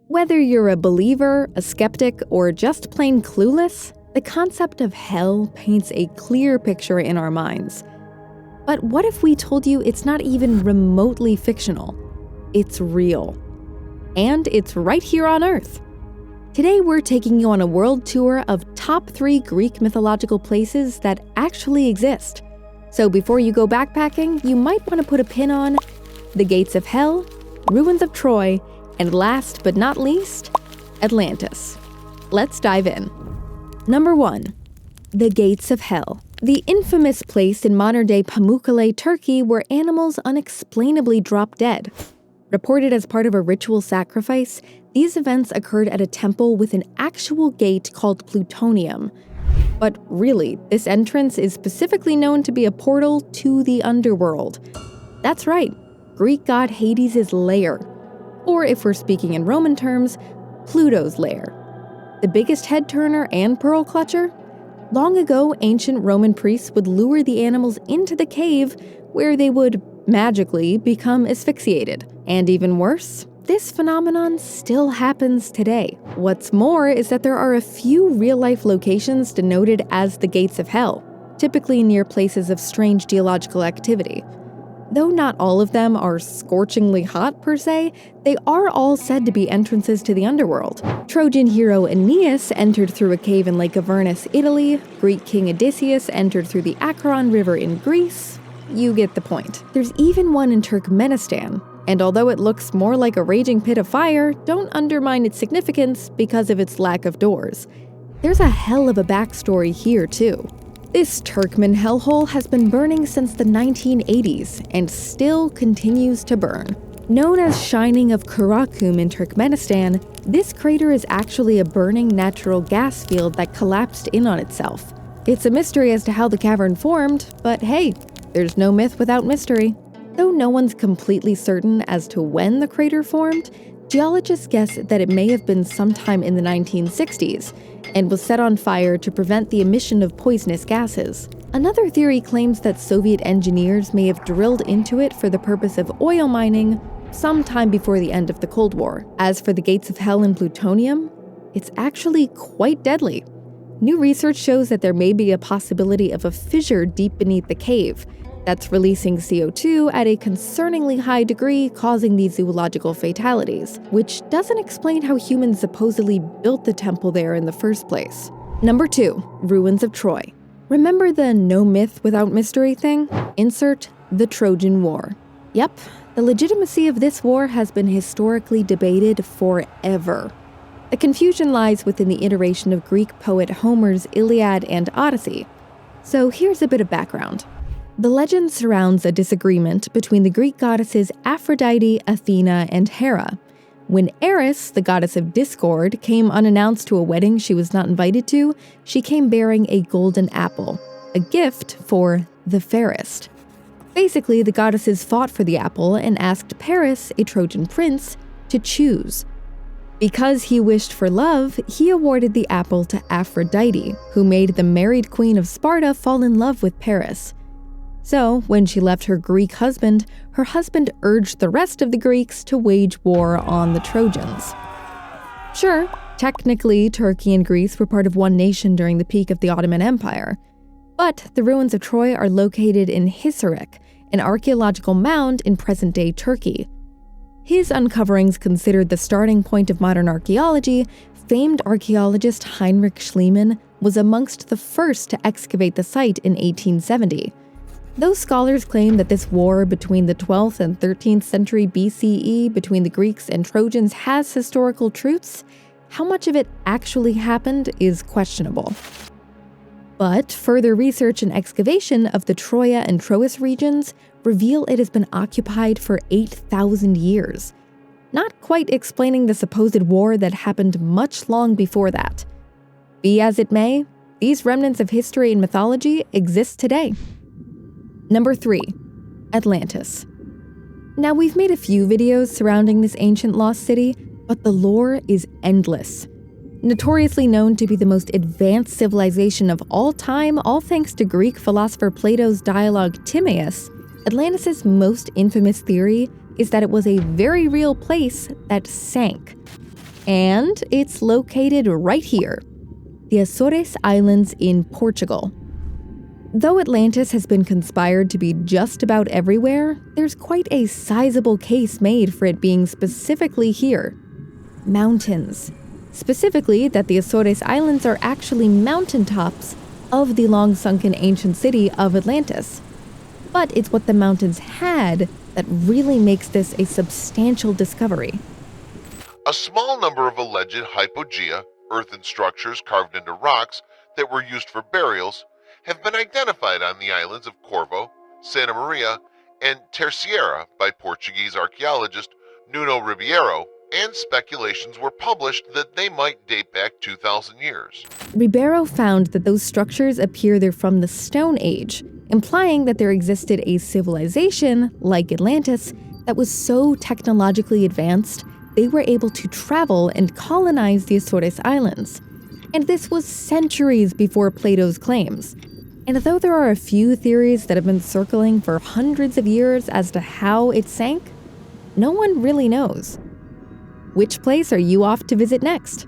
Whether you're a believer, a skeptic, or just plain clueless, the concept of hell paints a clear picture in our minds. But what if we told you it's not even remotely fictional? It's real. And it's right here on Earth. Today we're taking you on a world tour of top 3 Greek mythological places that actually exist. So before you go backpacking, you might want to put a pin on the gates of hell, ruins of Troy, and last but not least, Atlantis. Let's dive in. Number 1. The Gates of Hell. The infamous place in modern-day Pamukkale, Turkey, where animals unexplainably drop dead. Reported as part of a ritual sacrifice, these events occurred at a temple with an actual gate called Plutonium. But really, this entrance is specifically known to be a portal to the underworld. That's right, Greek god Hades' lair. Or if we're speaking in Roman terms, Pluto's lair. The biggest head turner and pearl clutcher? Long ago, ancient Roman priests would lure the animals into the cave where they would magically become asphyxiated. And even worse, this phenomenon still happens today. What's more is that there are a few real-life locations denoted as the Gates of Hell, typically near places of strange geological activity. Though not all of them are scorchingly hot per se, they are all said to be entrances to the underworld. Trojan hero Aeneas entered through a cave in Lake Avernus, Italy. Greek king Odysseus entered through the Acheron River in Greece. You get the point. There's even one in Turkmenistan, and although it looks more like a raging pit of fire, don't undermine its significance because of its lack of doors. There's a hell of a backstory here too. This Turkmen hellhole has been burning since the 1980s and still continues to burn. Known as Shining of Karakum in Turkmenistan, this crater is actually a burning natural gas field that collapsed in on itself. It's a mystery as to how the cavern formed, but hey, there's no myth without mystery. Though no one's completely certain as to when the crater formed, geologists guess that it may have been sometime in the 1960s, and was set on fire to prevent the emission of poisonous gases. Another theory claims that Soviet engineers may have drilled into it for the purpose of oil mining sometime before the end of the Cold War. As for the Gates of Hell and Plutonium, it's actually quite deadly. New research shows that there may be a possibility of a fissure deep beneath the cave that's releasing CO2 at a concerningly high degree, causing these zoological fatalities, which doesn't explain how humans supposedly built the temple there in the first place. Number 2. Ruins of Troy. Remember the no myth without mystery thing? Insert the Trojan War. Yep, the legitimacy of this war has been historically debated forever. The confusion lies within the iteration of Greek poet Homer's Iliad and Odyssey. So here's a bit of background. The legend surrounds a disagreement between the Greek goddesses Aphrodite, Athena, and Hera. When Eris, the goddess of discord, came unannounced to a wedding she was not invited to, she came bearing a golden apple, a gift for the fairest. Basically, the goddesses fought for the apple and asked Paris, a Trojan prince, to choose. Because he wished for love, he awarded the apple to Aphrodite, who made the married queen of Sparta fall in love with Paris. So, when she left her Greek husband, her husband urged the rest of the Greeks to wage war on the Trojans. Sure, technically Turkey and Greece were part of one nation during the peak of the Ottoman Empire, but the ruins of Troy are located in Hisarlik, an archaeological mound in present-day Turkey. His uncoverings considered the starting point of modern archaeology. Famed archaeologist Heinrich Schliemann was amongst the first to excavate the site in 1870. Those scholars claim that this war between the 12th and 13th century BCE between the Greeks and Trojans has historical truths. How much of it actually happened is questionable. But further research and excavation of the Troia and Troas regions reveal it has been occupied for 8,000 years, not quite explaining the supposed war that happened much long before that. Be as it may, these remnants of history and mythology exist today. Number 3. Atlantis. Now, we've made a few videos surrounding this ancient lost city, but the lore is endless. Notoriously known to be the most advanced civilization of all time, all thanks to Greek philosopher Plato's dialogue Timaeus, Atlantis' most infamous theory is that it was a very real place that sank. And it's located right here, the Azores Islands in Portugal. Though Atlantis has been conspired to be just about everywhere, there's quite a sizable case made for it being specifically here. Mountains. Specifically, that the Azores Islands are actually mountaintops of the long-sunken ancient city of Atlantis. But it's what the mountains had that really makes this a substantial discovery. A small number of alleged hypogea, earthen structures carved into rocks that were used for burials, have been identified on the islands of Corvo, Santa Maria, and Terceira by Portuguese archaeologist Nuno Ribeiro, and speculations were published that they might date back 2,000 years. Ribeiro found that those structures appear they're from the Stone Age, implying that there existed a civilization, like Atlantis, that was so technologically advanced they were able to travel and colonize the Azores Islands. And this was centuries before Plato's claims. And though there are a few theories that have been circling for hundreds of years as to how it sank, no one really knows. Which place are you off to visit next?